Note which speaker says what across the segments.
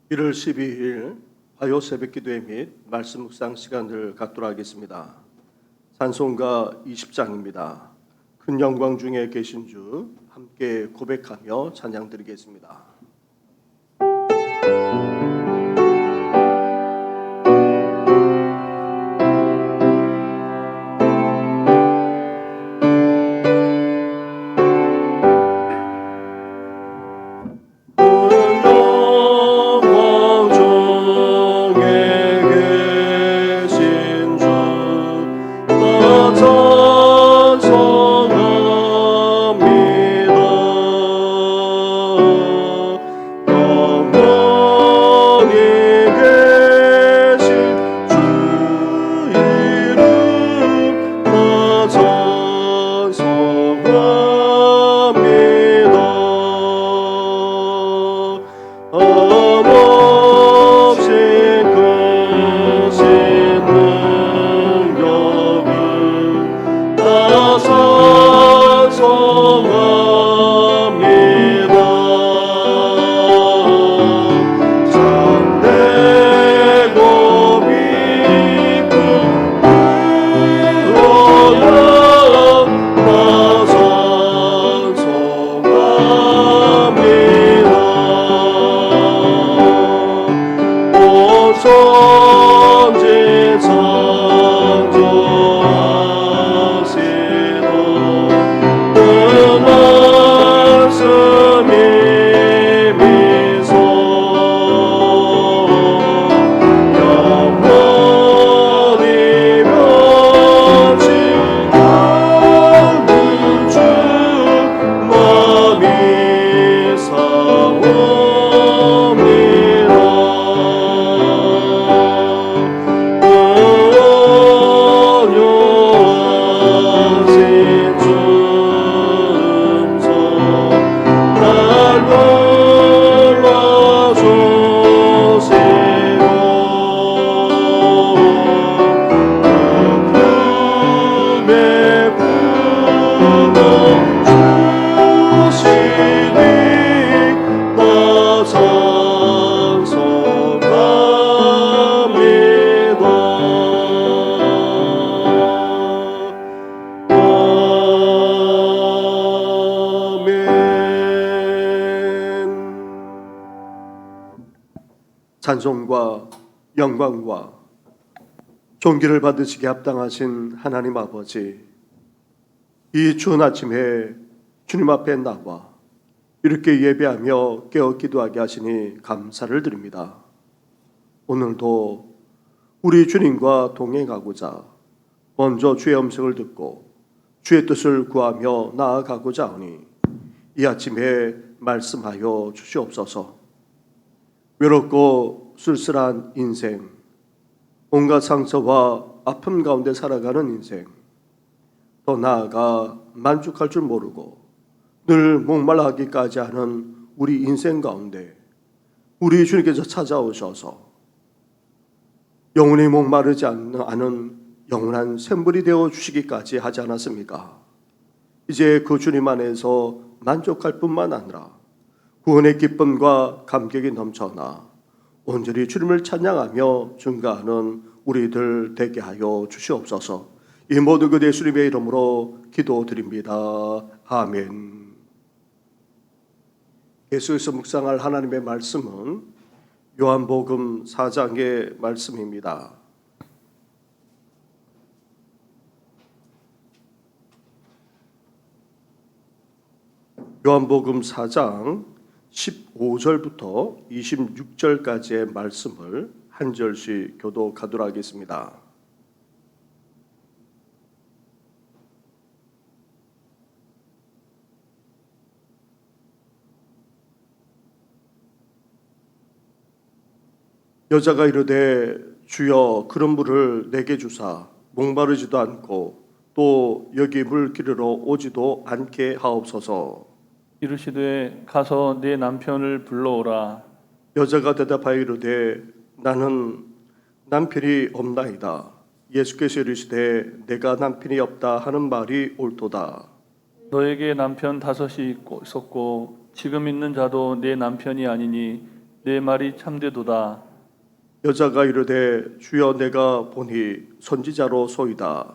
Speaker 1: 1월 12일 화요 새벽기도회 및 말씀 묵상 시간을 갖도록 하겠습니다. 찬송가 20장입니다. 큰 영광 중에 계신 주 함께 고백하며 찬양 드리겠습니다. 찬송과 영광과 존귀를 받으시기 합당하신 하나님 아버지, 이 추운 아침에 주님 앞에 나와 이렇게 예배하며 깨어 기도하게 하시니 감사를 드립니다. 오늘도 우리 주님과 동행하고자 먼저 주의 음성을 듣고 주의 뜻을 구하며 나아가고자 하니 이 아침에 말씀하여 주시옵소서. 외롭고 쓸쓸한 인생, 온갖 상처와 아픔 가운데 살아가는 인생, 더 나아가 만족할 줄 모르고 늘 목말라하기까지 하는 우리 인생 가운데 우리 주님께서 찾아오셔서 영원히 목마르지 않은 영원한 샘물이 되어 주시기까지 하지 않았습니까? 이제 그 주님 안에서 만족할 뿐만 아니라 구원의 기쁨과 감격이 넘쳐나 온전히 주님을 찬양하며 증가하는 우리들 되게 하여 주시옵소서. 이 모든 것 예수님의 이름으로 기도드립니다. 아멘. 계속해서 묵상할 하나님의 말씀은 요한복음 4장의 말씀입니다. 요한복음 4장 15절부터 26절까지의 말씀을 한 절씩 교독하도록 하겠습니다. 여자가 이르되 주여 그런 물을 내게 주사 목마르지도 않고 또 여기 물 기르러 오지도 않게 하옵소서.
Speaker 2: 이르시되 가서 네 남편을 불러오라.
Speaker 1: 여자가 대답하여 이르되 나는 남편이 없나이다. 예수께서 이르시되 내가 남편이 없다 하는 말이 옳도다.
Speaker 2: 너에게 남편 5이 있었고 지금 있는 자도 네 남편이 아니니 내 말이 참되도다.
Speaker 1: 여자가 이르되 주여 내가 보니 선지자로 소이다.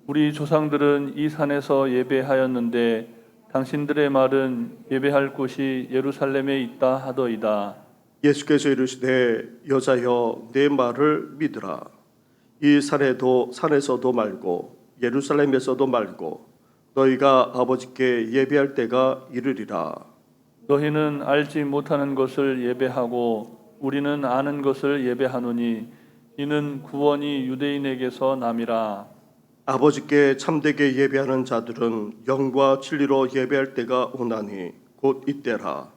Speaker 2: 우리 조상들은 이 산에서 예배하였는데 당신들의 말은 예배할 곳이 예루살렘에 있다 하더이다.
Speaker 1: 예수께서 이르시되 여자여 내 말을 믿으라. 이 산에서도 말고 예루살렘에서도 말고 너희가 아버지께 예배할 때가 이르리라.
Speaker 2: 너희는 알지 못하는 것을 예배하고 우리는 아는 것을 예배하노니 이는 구원이 유대인에게서 남이라.
Speaker 1: 아버지께 참되게 예배하는 자들은 영과 진리로 예배할 때가 오나니 곧 이때라.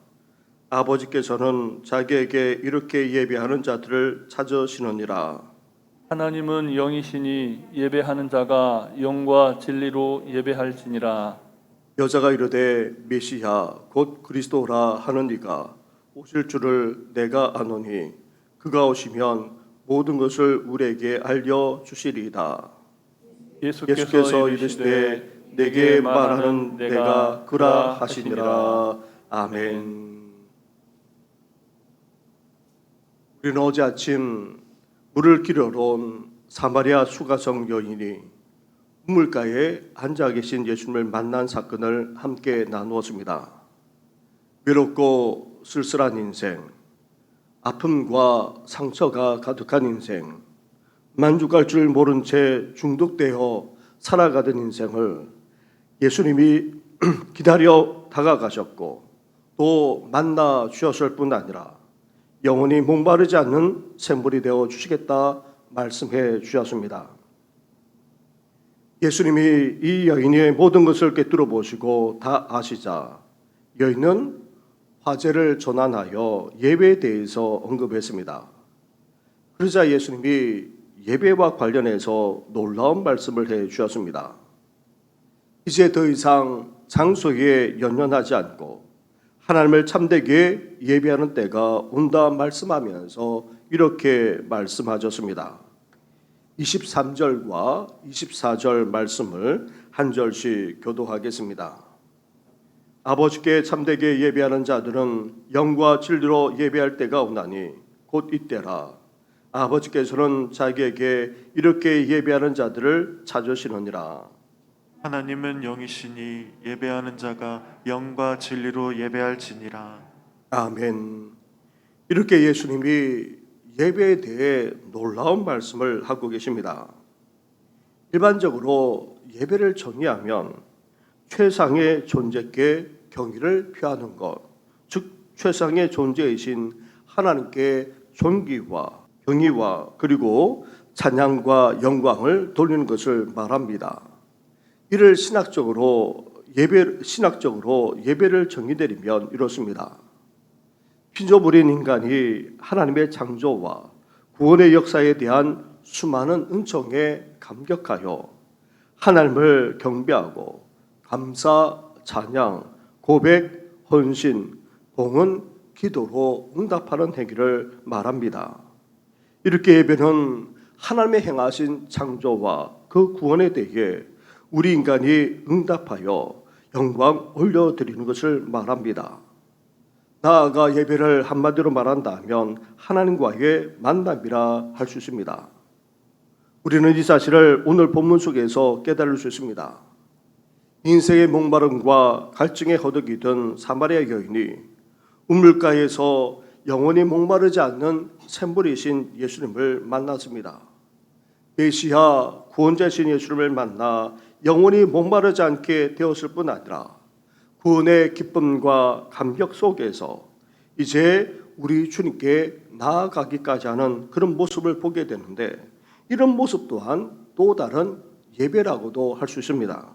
Speaker 1: 아버지께서는 자기에게 이렇게 예배하는 자들을 찾으시느니라.
Speaker 2: 하나님은 영이시니 예배하는 자가 영과 진리로 예배할지니라.
Speaker 1: 여자가 이르되 메시야 곧 그리스도라 하는 이가 오실 줄을 내가 아노니 그가 오시면 모든 것을 우리에게 알려주시리이다. 예수께서 이르시되 내게 말하는 내가 그라 하시니라. 아멘. 우리는 어제 아침 물을 기르러 온 사마리아 수가성 여인이 우물가에 앉아 계신 예수님을 만난 사건을 함께 나누었습니다. 외롭고 쓸쓸한 인생, 아픔과 상처가 가득한 인생, 만족할 줄 모른 채 중독되어 살아가던 인생을 예수님이 기다려 다가가셨고 또 만나 주셨을 뿐 아니라 영원히 목마르지 않는 샘물이 되어 주시겠다 말씀해 주셨습니다. 예수님이 이 여인의 모든 것을 꿰뚫어 보시고 다 아시자 여인은 화제를 전환하여 예배에 대해서 언급했습니다. 그러자 예수님이 예배와 관련해서 놀라운 말씀을 해 주셨습니다. 이제 더 이상 장소에 연연하지 않고 하나님을 참되게 예배하는 때가 온다 말씀하면서 이렇게 말씀하셨습니다. 23절과 24절 말씀을 한 절씩 교도하겠습니다. 아버지께 참되게 예배하는 자들은 영과 진리로 예배할 때가 오나니 곧 이때라. 아버지께서는 자기에게 이렇게 예배하는 자들을 찾으시느니라.
Speaker 3: 하나님은 영이시니 예배하는 자가 영과 진리로 예배할지니라.
Speaker 1: 아멘. 이렇게 예수님이 예배에 대해 놀라운 말씀을 하고 계십니다. 일반적으로 예배를 정의하면 최상의 존재께 경의를 표하는 것, 즉 최상의 존재이신 하나님께 존귀와 경의와 그리고 찬양과 영광을 돌리는 것을 말합니다. 이를 신학적으로 예배를 정의내리면 이렇습니다. 피조물인 인간이 하나님의 창조와 구원의 역사에 대한 수많은 은총에 감격하여 하나님을 경배하고 감사, 찬양, 고백, 헌신, 봉헌, 기도로 응답하는 행위를 말합니다. 이렇게 예배는 하나님의 행하신 창조와 그 구원에 대해 우리 인간이 응답하여 영광 올려드리는 것을 말합니다. 나아가 예배를 한마디로 말한다면 하나님과의 만남이라 할 수 있습니다. 우리는 이 사실을 오늘 본문 속에서 깨달을 수 있습니다. 인생의 목마름과 갈증에 허덕이던 사마리아 여인이 우물가에서 영원히 목마르지 않는 샘물이신 예수님을 만났습니다. 메시아 구원자신 예수님을 만나 영원히 목마르지 않게 되었을 뿐 아니라 구원의 기쁨과 감격 속에서 이제 우리 주님께 나아가기까지 하는 그런 모습을 보게 되는데 이런 모습 또한 또 다른 예배라고도 할 수 있습니다.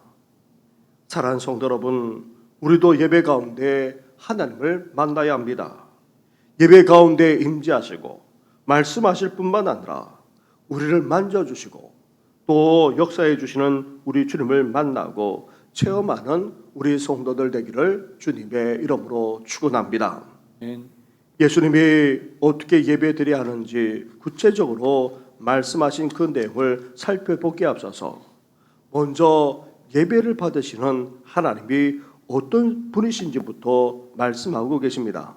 Speaker 1: 사랑하는 성도 여러분, 우리도 예배 가운데 하나님을 만나야 합니다. 예배 가운데 임재하시고 말씀하실 뿐만 아니라 우리를 만져주시고 또 역사해 주시는 우리 주님을 만나고 체험하는 우리 성도들 되기를 주님의 이름으로 축원합니다. 예수님이 어떻게 예배드려야 하는지 구체적으로 말씀하신 그 내용을 살펴보기에 앞서서 먼저 예배를 받으시는 하나님이 어떤 분이신지부터 말씀하고 계십니다.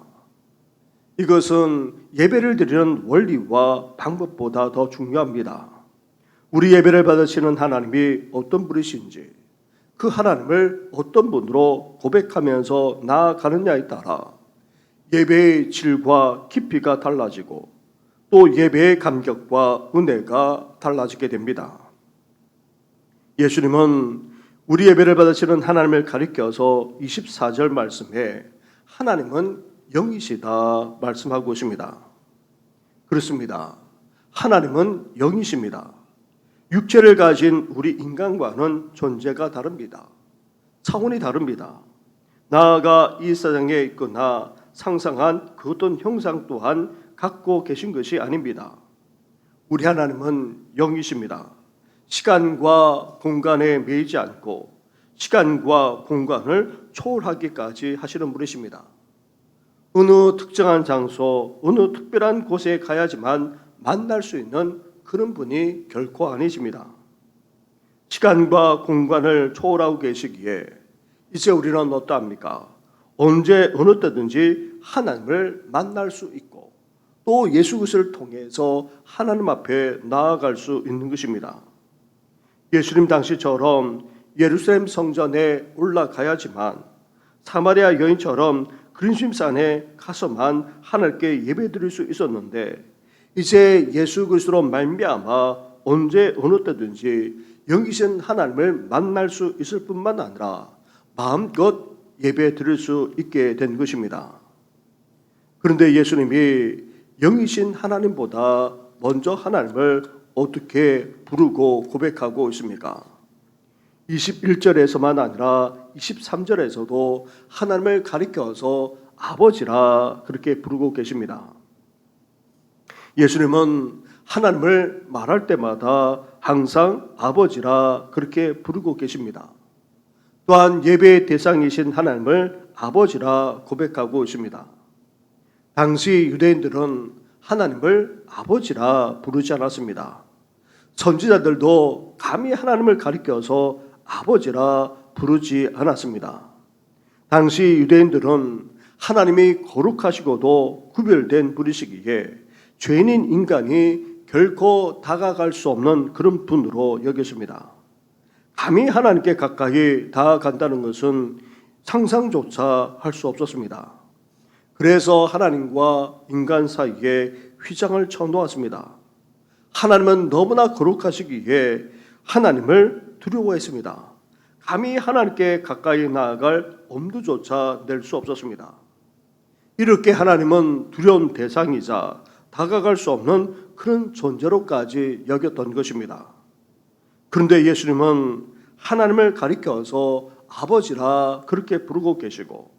Speaker 1: 이것은 예배를 드리는 원리와 방법보다 더 중요합니다. 우리 예배를 받으시는 하나님이 어떤 분이신지, 그 하나님을 어떤 분으로 고백하면서 나아가느냐에 따라 예배의 질과 깊이가 달라지고 또 예배의 감격과 은혜가 달라지게 됩니다. 예수님은 우리 예배를 받으시는 하나님을 가리켜서 24절 말씀에 하나님은 영이시다 말씀하고 있습니다. 그렇습니다. 하나님은 영이십니다. 육체를 가진 우리 인간과는 존재가 다릅니다. 차원이 다릅니다. 나아가 이 세상에 있거나 상상한 그 어떤 형상 또한 갖고 계신 것이 아닙니다. 우리 하나님은 영이십니다. 시간과 공간에 매이지 않고 시간과 공간을 초월하기까지 하시는 분이십니다. 어느 특정한 장소, 어느 특별한 곳에 가야지만 만날 수 있는 그런 분이 결코 아니십니다. 시간과 공간을 초월하고 계시기에 이제 우리는 어떠합니까? 언제 어느 때든지 하나님을 만날 수 있고 또 예수 그리스도를 통해서 하나님 앞에 나아갈 수 있는 것입니다. 예수님 당시처럼 예루살렘 성전에 올라가야지만 사마리아 여인처럼 그린심산에 가서만 하나님께 예배드릴 수 있었는데 이제 예수 그리스도로 말미암아 언제 어느 때든지 영이신 하나님을 만날 수 있을 뿐만 아니라 마음껏 예배 드릴 수 있게 된 것입니다. 그런데 예수님이 영이신 하나님보다 먼저 하나님을 어떻게 부르고 고백하고 있습니까? 21절에서만 아니라 23절에서도 하나님을 가리켜서 아버지라 그렇게 부르고 계십니다. 예수님은 하나님을 말할 때마다 항상 아버지라 그렇게 부르고 계십니다. 또한 예배의 대상이신 하나님을 아버지라 고백하고 있습니다. 당시 유대인들은 하나님을 아버지라 부르지 않았습니다. 선지자들도 감히 하나님을 가리켜서 아버지라 부르지 않았습니다. 당시 유대인들은 하나님이 거룩하시고도 구별된 분이시기에 죄인인 인간이 결코 다가갈 수 없는 그런 분으로 여겼습니다. 감히 하나님께 가까이 다가간다는 것은 상상조차 할 수 없었습니다. 그래서 하나님과 인간 사이에 휘장을 쳐놓았습니다. 하나님은 너무나 거룩하시기에 하나님을 두려워했습니다. 감히 하나님께 가까이 나아갈 엄두조차 낼 수 없었습니다. 이렇게 하나님은 두려운 대상이자 다가갈 수 없는 그런 존재로까지 여겼던 것입니다. 그런데 예수님은 하나님을 가리켜서 아버지라 그렇게 부르고 계시고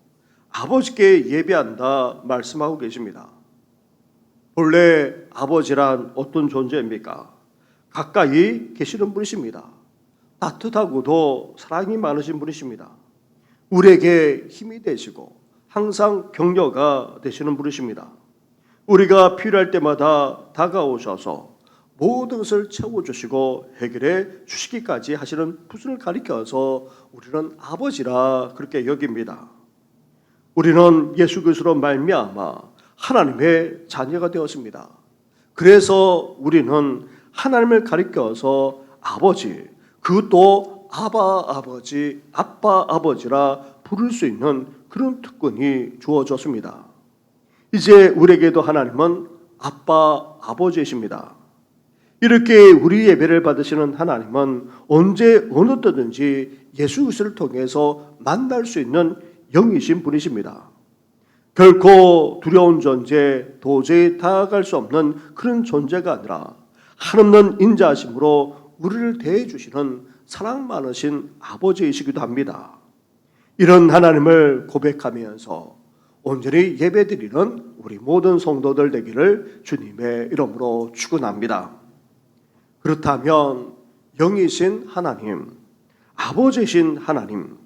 Speaker 1: 아버지께 예배한다 말씀하고 계십니다. 본래 아버지란 어떤 존재입니까? 가까이 계시는 분이십니다. 따뜻하고도 사랑이 많으신 분이십니다. 우리에게 힘이 되시고 항상 격려가 되시는 분이십니다. 우리가 필요할 때마다 다가오셔서 모든 것을 채워주시고 해결해 주시기까지 하시는 분을 가리켜서 우리는 아버지라 그렇게 여깁니다. 우리는 예수 그리스도로 말미암아 하나님의 자녀가 되었습니다. 그래서 우리는 하나님을 가리켜서 아버지, 그것도 아바 아버지, 아빠 아버지라 부를 수 있는 그런 특권이 주어졌습니다. 이제 우리에게도 하나님은 아빠 아버지이십니다. 이렇게 우리 예배를 받으시는 하나님은 언제 어느 때든지 예수 그리스도를 통해서 만날 수 있는 영이신 분이십니다. 결코 두려운 존재, 도저히 다가갈 수 없는 그런 존재가 아니라 한없는 인자하심으로 우리를 대해주시는 사랑 많으신 아버지이시기도 합니다. 이런 하나님을 고백하면서 온전히 예배드리는 우리 모든 성도들 되기를 주님의 이름으로 축원합니다. 그렇다면 영이신 하나님, 아버지이신 하나님,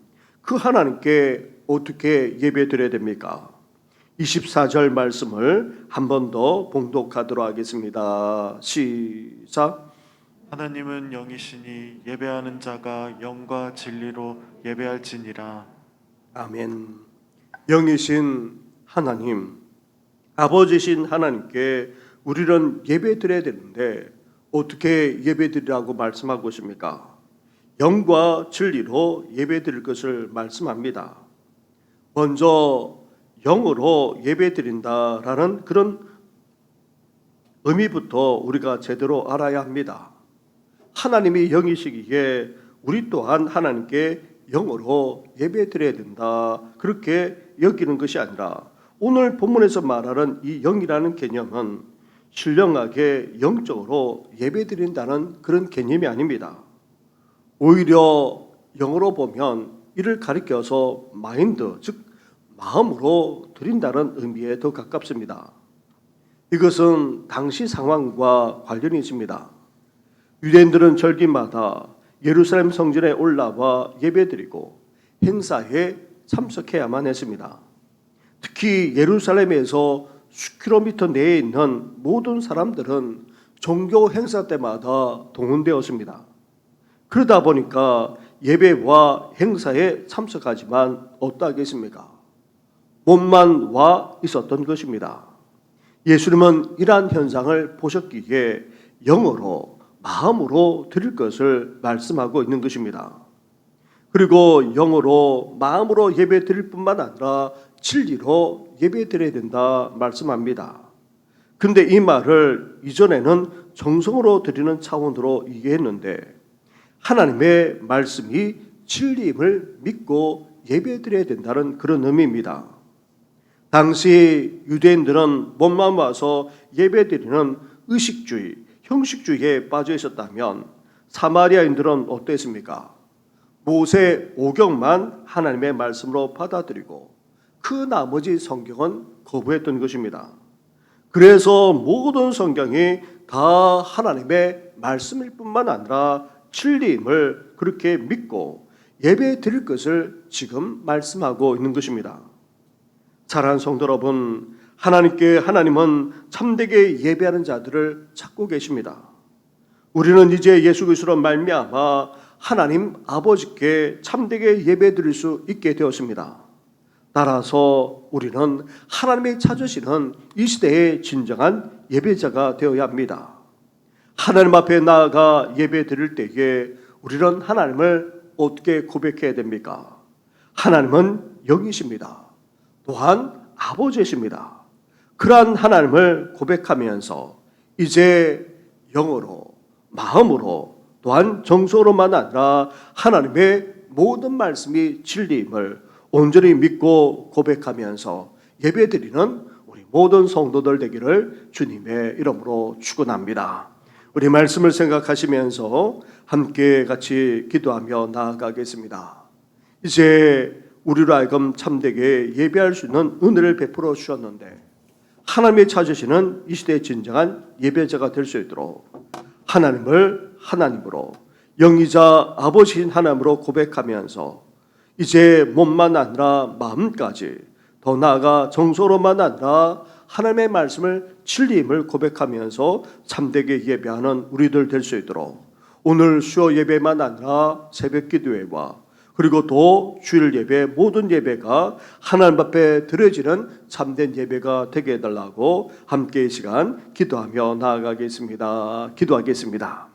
Speaker 1: 그 하나님께 어떻게 예배드려야 됩니까? 24절 말씀을 한 번 더 봉독하도록 하겠습니다. 시작.
Speaker 3: 하나님은 영이시니 예배하는 자가 영과 진리로 예배할지니라.
Speaker 1: 아멘. 영이신 하나님, 아버지신 하나님께 우리는 예배드려야 되는데 어떻게 예배드리라고 말씀하고 있습니까? 영과 진리로 예배드릴 것을 말씀합니다. 먼저 영으로 예배드린다라는 그런 의미부터 우리가 제대로 알아야 합니다. 하나님이 영이시기에 우리 또한 하나님께 영으로 예배드려야 된다, 그렇게 여기는 것이 아니라 오늘 본문에서 말하는 이 영이라는 개념은 신령하게 영적으로 예배드린다는 그런 개념이 아닙니다. 오히려 영어로 보면 이를 가리켜서 마인드, 즉 마음으로 드린다는 의미에 더 가깝습니다. 이것은 당시 상황과 관련이 있습니다. 유대인들은 절기마다 예루살렘 성전에 올라와 예배드리고 행사에 참석해야만 했습니다. 특히 예루살렘에서 수킬로미터 내에 있는 모든 사람들은 종교 행사 때마다 동원되었습니다. 그러다 보니까 예배와 행사에 참석하지만 어떠하겠습니까? 몸만 와 있었던 것입니다. 예수님은 이러한 현상을 보셨기에 영으로, 마음으로 드릴 것을 말씀하고 있는 것입니다. 그리고 영으로, 마음으로 예배 드릴 뿐만 아니라 진리로 예배 드려야 된다 말씀합니다. 근데 이 말을 이전에는 정성으로 드리는 차원으로 이해했는데 하나님의 말씀이 진리임을 믿고 예배 드려야 된다는 그런 의미입니다. 당시 유대인들은 몸만 와서 예배 드리는 의식주의, 형식주의에 빠져 있었다면 사마리아인들은 어땠습니까? 모세 오경만 하나님의 말씀으로 받아들이고 그 나머지 성경은 거부했던 것입니다. 그래서 모든 성경이 다 하나님의 말씀일 뿐만 아니라 진리임을 그렇게 믿고 예배 드릴 것을 지금 말씀하고 있는 것입니다. 사랑하는 성도 여러분, 하나님은 참되게 예배하는 자들을 찾고 계십니다. 우리는 이제 예수 그리스도로 말미암아 하나님 아버지께 참되게 예배드릴 수 있게 되었습니다. 따라서 우리는 하나님이 찾으시는 이 시대의 진정한 예배자가 되어야 합니다. 하나님 앞에 나아가 예배드릴 때에 우리는 하나님을 어떻게 고백해야 됩니까? 하나님은 영이십니다. 또한 아버지이십니다. 그러한 하나님을 고백하면서 이제 영으로, 마음으로, 또한 정서로만 아니라 하나님의 모든 말씀이 진리임을 온전히 믿고 고백하면서 예배드리는 우리 모든 성도들 되기를 주님의 이름으로 축원합니다. 우리 말씀을 생각하시면서 함께 같이 기도하며 나아가겠습니다. 이제 우리로 하여금 참되게 예배할 수 있는 은혜를 베풀어 주셨는데 하나님이 찾으시는 이 시대의 진정한 예배자가 될 수 있도록 하나님을 하나님으로, 영이자 아버지인 하나님으로 고백하면서 이제 몸만 아니라 마음까지, 더 나아가 정서로만 아니라 하나님의 말씀을 진리임을 고백하면서 참되게 예배하는 우리들 될 수 있도록 오늘 수요 예배만 아니라 새벽 기도회와 그리고 또 주일 예배, 모든 예배가 하나님 앞에 드려지는 참된 예배가 되게 해달라고 함께 이 시간 기도하며 나아가겠습니다. 기도하겠습니다.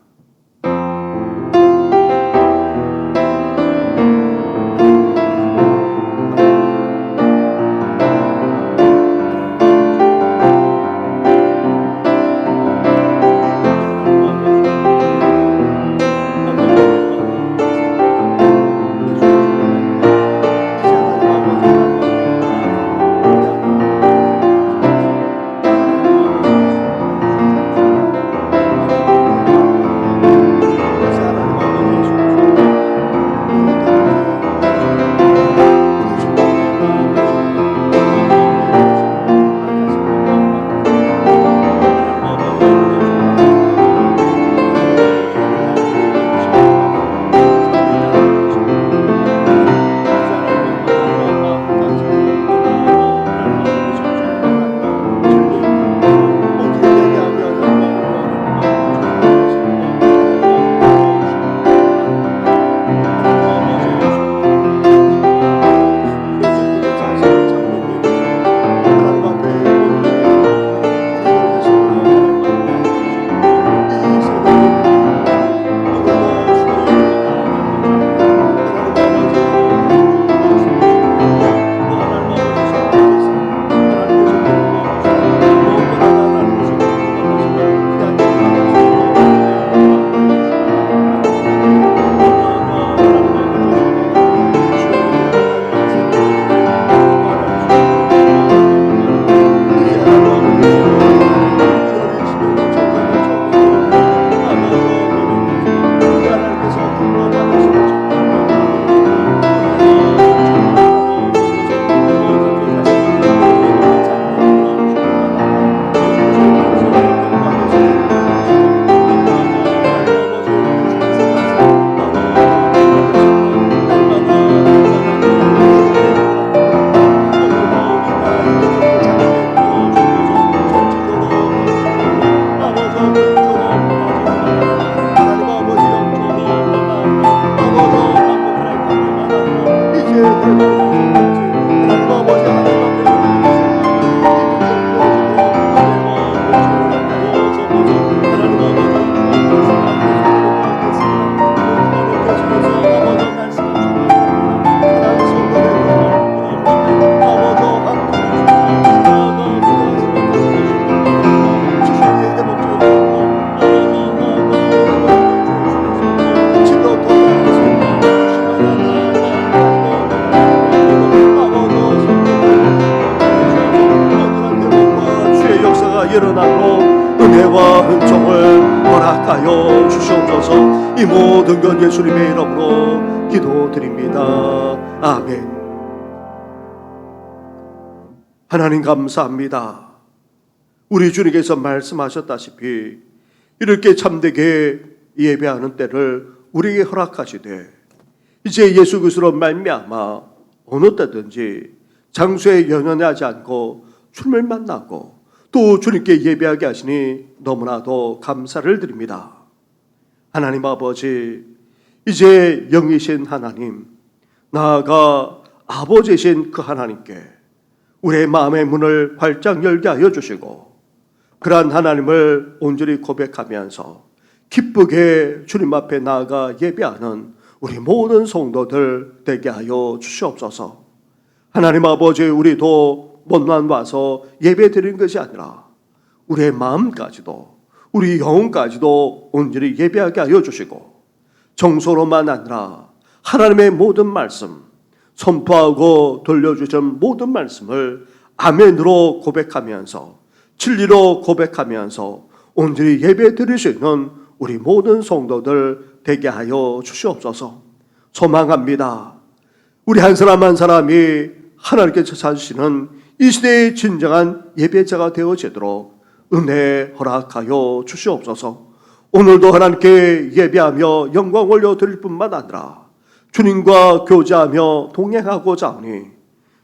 Speaker 1: 일어나도록 은혜와 은총을 허락하여 주시옵소서. 이 모든 것 예수님의 이름으로 기도드립니다. 아멘. 하나님 감사합니다. 우리 주님께서 말씀하셨다시피 이렇게 참되게 예배하는 때를 우리에게 허락하시되 이제 예수 그리스도로 말미암아 어느 때든지 장소에 연연하지 않고 주님을 만나고 또 주님께 예배하게 하시니 너무나도 감사를 드립니다. 하나님 아버지, 이제 영이신 하나님, 나아가 아버지이신 그 하나님께 우리의 마음의 문을 활짝 열게 하여 주시고 그러한 하나님을 온전히 고백하면서 기쁘게 주님 앞에 나아가 예배하는 우리 모든 성도들 되게 하여 주시옵소서. 하나님 아버지, 우리도 못만 와서 예배 드리는 것이 아니라 우리의 마음까지도 우리 영혼까지도 온전히 예배하게 하여 주시고 정서로만 아니라 하나님의 모든 말씀 선포하고 돌려주신 모든 말씀을 아멘으로 고백하면서 진리로 고백하면서 온전히 예배 드릴 수 있는 우리 모든 성도들 되게 하여 주시옵소서. 소망합니다. 우리 한 사람 한 사람이 하나님께서 찾으시는 이 시대의 진정한 예배자가 되어지도록 은혜 허락하여 주시옵소서. 오늘도 하나님께 예배하며 영광 올려드릴 뿐만 아니라 주님과 교제하며 동행하고자 하니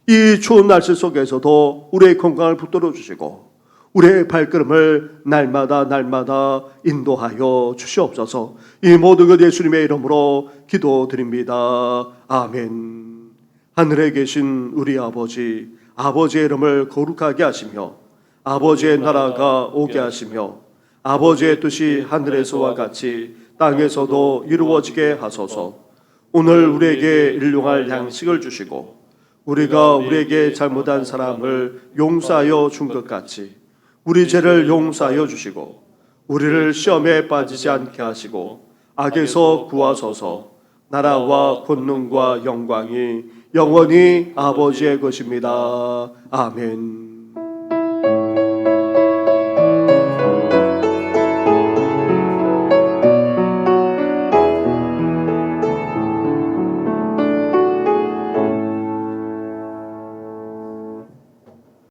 Speaker 1: 이 추운 날씨 속에서도 우리의 건강을 붙들어 주시고 우리의 발걸음을 날마다 인도하여 주시옵소서. 이 모든 것 예수님의 이름으로 기도드립니다. 아멘. 하늘에 계신 우리 아버지, 아버지의 이름을 거룩하게 하시며 아버지의 나라가 오게 하시며 아버지의 뜻이 하늘에서와 같이 땅에서도 이루어지게 하소서. 오늘 우리에게 일용할 양식을 주시고 우리가 우리에게 잘못한 사람을 용서하여 준 것 같이 우리 죄를 용서하여 주시고 우리를 시험에 빠지지 않게 하시고 악에서 구하소서. 나라와 권능과 영광이 영원히 아버지의 것입니다. 아멘.